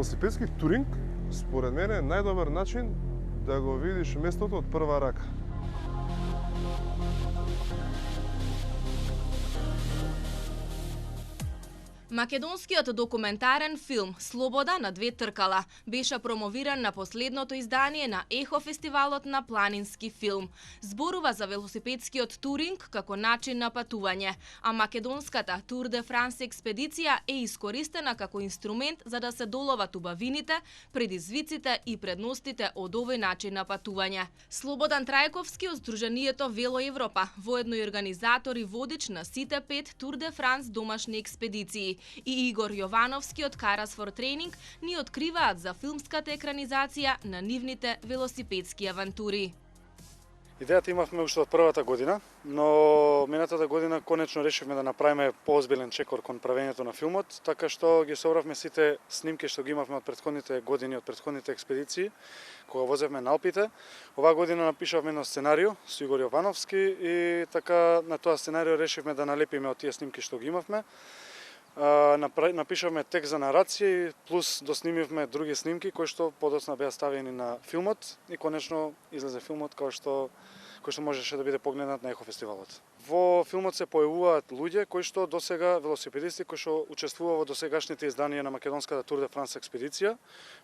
велосипедски туринг, според мене, е најдобар начин да го видиш местото од прва рака. Македонскиот документарен филм «Слобода на две тркала» беше промовиран на последното издание на Ехо фестивалот на планински филм. Зборува за велосипедскиот туринг како начин на патување, а македонската Тур де Франс експедиција е искористена како инструмент за да се доловат убавините, предизвиците и предностите од овој начин на патување. Слободан Трајковски од Сдруженијето Вело Европа, воедно и организатор и водич на сите 5 Тур де Франс домашни експедиции, и Игор Јовановски од Карас for Training ни откриваат за филмската екранизација на нивните велосипедски авантури. Идејата имавме уште од првата година, но минатата година конечно решивме да направиме поозбилен чекор кон правењето на филмот, така што ги собравме сите снимки што ги имавме од претходните години, од претходните експедиции, кога возевме на Алпите. Оваа година напишавме едно сценарио со Игор Јовановски и така на тоа сценарио решивме да налепиме од тие снимки што ги имавме. Напишавме текст за нарација, плюс доснимивме други снимки кои што подоцна беа ставени на филмот и конечно излезе филмот кој што можеше да биде погледнат на Ехо фестивалот. Во филмот се појавуваат луѓе кои што досега велосипедисти кои што учествуваа во досегашните изданија на македонската Тур де Франс експедиција,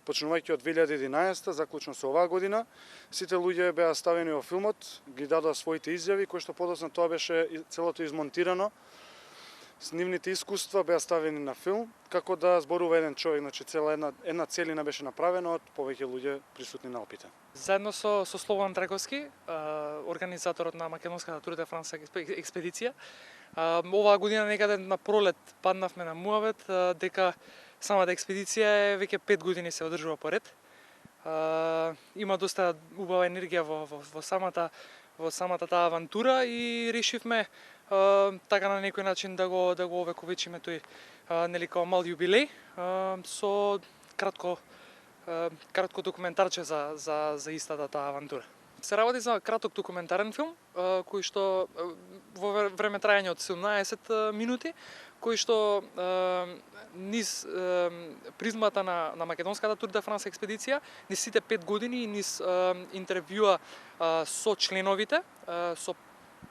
почнувајќи од 2011 заклучно со оваа година. Сите луѓе беа ставени во филмот, ги дадоа своите изјави кои што подоцна тоа беше целото измонтирано. Нивните искуства беа ставени на филм, како да зборува еден човек, значи цела една целина беше направена од повеќе луѓе присутни на Алпите. Заедно со Слободан Трајковски, организаторот на македонската Тур де Франс експедиција, оваа година некаде на пролет паднавме на муавет дека самата експедиција веќе 5 години се одржува поред. Има доста убава енергија во самата таа авантура и решивме така на некој начин да го овековечиме тој нели као мал јубилеј со кратко документарче за истата таа авантура. Се работи за краток документарен филм кој што во време трајање од 17 минути, кој што низ призмата на македонската Тур де Франс експедиција, низ сите 5 години и низ интервјуа со членовите, со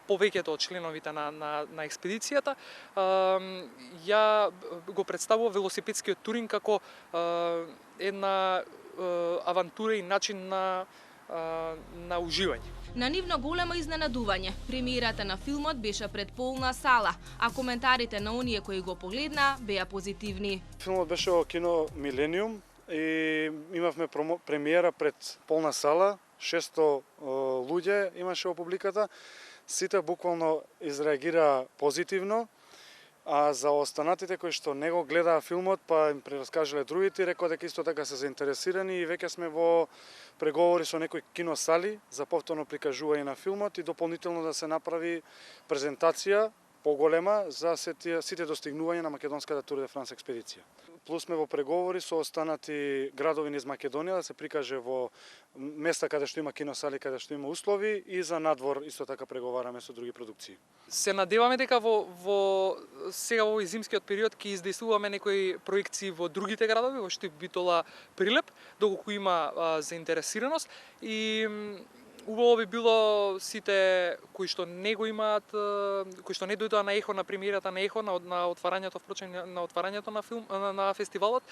повеќето од членовите на експедицијата, ја го представува велосипедскиот туринг како една авантура и начин на уживање. На нивно големо изненадување, премиерата на филмот беше пред полна сала, а коментарите на оние кои го погледнаа беа позитивни. Филмот беше во кино Милениум и имавме премиера пред полна сала, 600 луѓе имаше во публиката. Сите буквално изреагираа позитивно, а за останатите кои што не го гледаа филмот, па им прераскажале другите, рекоа дека исто така се заинтересирани и веќе сме во преговори со некои киносали за повторно прикажување на филмот и дополнително да се направи презентација поголема за сите достигнувања на македонската Тур де Франс експедиција. Плюс сме во преговори со останати градови низ Македонија да се прикаже во места каде што има киносали, каде што има услови и за надвор исто така преговараме со други продукции. Се надеваме дека сега во овој зимскиот период ќе издействуваме некои проекции во другите градови, во Штип, Битола, Прилеп, доколку има заинтересираност и убаво би било сите кои што не го имаат, кои што не дојдоа на Ехо, на премиерата на Ехо, на отварањето на филм на фестивалот,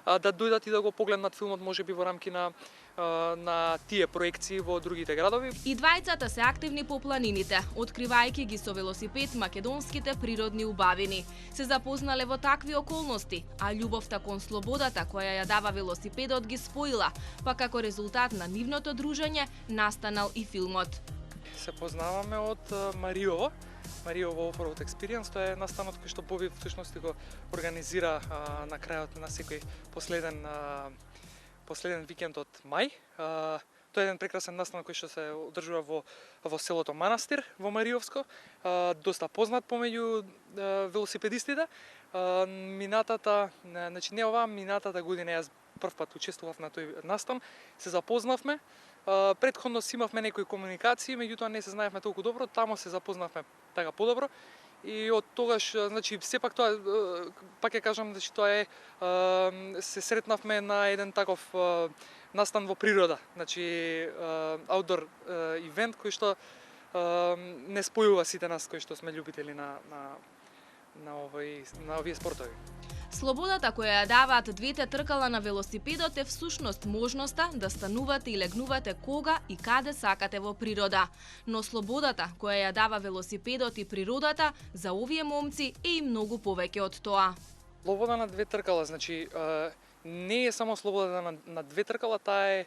да дојдат и да го погледнат филмот можеби во рамки на тие проекции во другите градови. И двајцата се активни по планините, откривајќи ги со велосипед македонските природни убавини. Се запознале во такви околности, а љубовта кон слободата која ја дава велосипедот ги споила, па како резултат на нивното дружење настанал и филмот. Се познаваме од Мариово Offroad Experience, тоа е настанот кој што Боби всушност го организира на крајот на секој последен викенд од мај. Тоа е еден прекрасен настан кој што се одржува во селото Манастир во Мариовско, доста познат помеѓу велосипедистите. Минатата година јас првпат учествував на тој настан, се запознавме. Претходно си имавме некои комуникации, меѓутоа не се знаевме толку добро, тамо се запознавме така подобро и од тогаш, значи, сепак тоа, пак ќе кажам, значи, тоа е, се сретнавме на еден таков настан во природа, значи, аутдор ивент кој што не спојува сите нас кои што сме љубители на овие спортови. Слободата која ја даваат двете тркала на велосипедот е всушност можноста да станувате и легнувате кога и каде сакате во природа. Но слободата која ја дава велосипедот и природата за овие момци е и многу повеќе од тоа. Слобода на две тркала, значи, не е само слобода на две тркала, таа е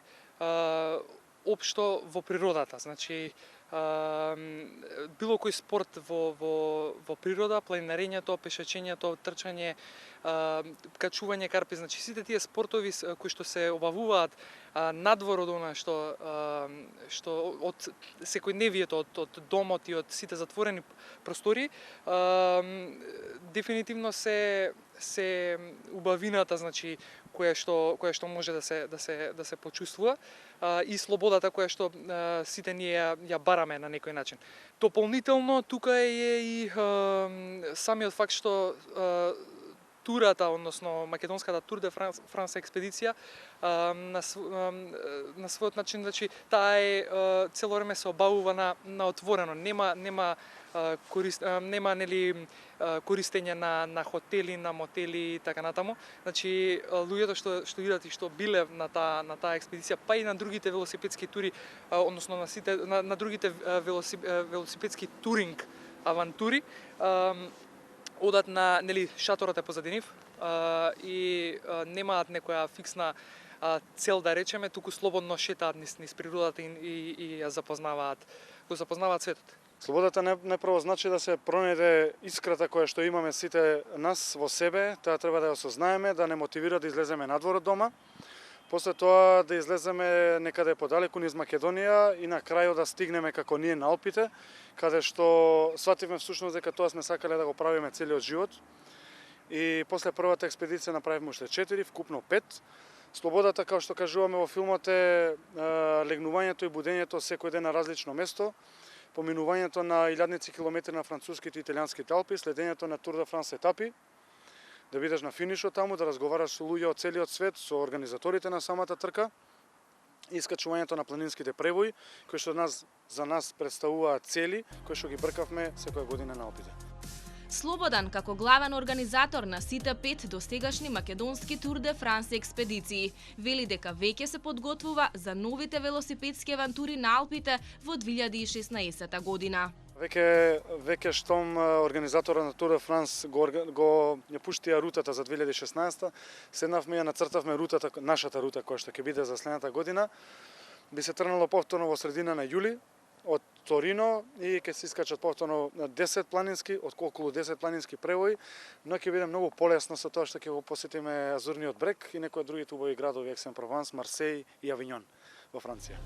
општо во природата. Значи, било кој спорт во природа, планинарењето, пешачењето, трчање, качување карпи, значи сите тие спортови кои што се обавуваат надвор од она што од секојдневието, од домот и од сите затворени простори, дефинитивно се убавината, значи која што може да се почувствува, и слободата која што сите ние ја бараме на некој начин. Дополнително тука е и самиот факт што турата, односно македонската Тур де Франс експедиција, на својот начин, значи, таа е цело време се обавува на отворено, нема користење на хотели, на мотели и така натаму. Значи, луѓето што идат и што биле на таа експедиција, па и на другите велосипедски тури, односно на другите велосипедски туринг авантури, одат на шаторот е позади нив и немаат некоја фиксна цел, да речеме, туку слободно шетаат низ природата и ја го запознаваат светот. Слободата не прво значи да се пронајде искрата која што имаме сите нас во себе, таа треба да ја осознаеме, да не мотивира да излеземе надвор од дома. После тоа да излеземе некаде подалеку низ Македонија и на крајот да стигнеме како ние на Алпите, каде што свативме всушност дека тоа сме сакале да го правиме целиот живот. И после првата експедиција направивме уште 4, вкупно 5. Слободата, како што кажуваме во филмот, е легнувањето и будењето секој ден на различно место, поминувањето на илјадници километри на француските и италијанските Алпи, следењето на Тур де Франс етапи, да бидеш на финишот таму, да разговараш со луѓе од целиот свет, со организаторите на самата трка, и искачувањето на планинските пребои, кои што за нас представуваат цели, кои што ги бркавме секоја година на Алпите. Слободан, како главен организатор на сите 5 достигашни македонски Тур де Франс експедиции, вели дека веќе се подготвува за новите велосипедски авантури на Алпите во 2016 година. Веќе штом организаторот на Тур де Франс го ја пуштија рутата за 2016, седнавме и ја нацртавме рутата, нашата рута која што ќе биде за следната година. Би се тргнало повторно во средина на јули од Торино и ќе се искачат повторно 10 планински, околу 10 планински пребои, но ќе биде многу полесно со тоа што ќе го посетиме Азурниот брег и некои другите убави градови, Ексен-Прованс, Марсеј и Авиньон во Франција.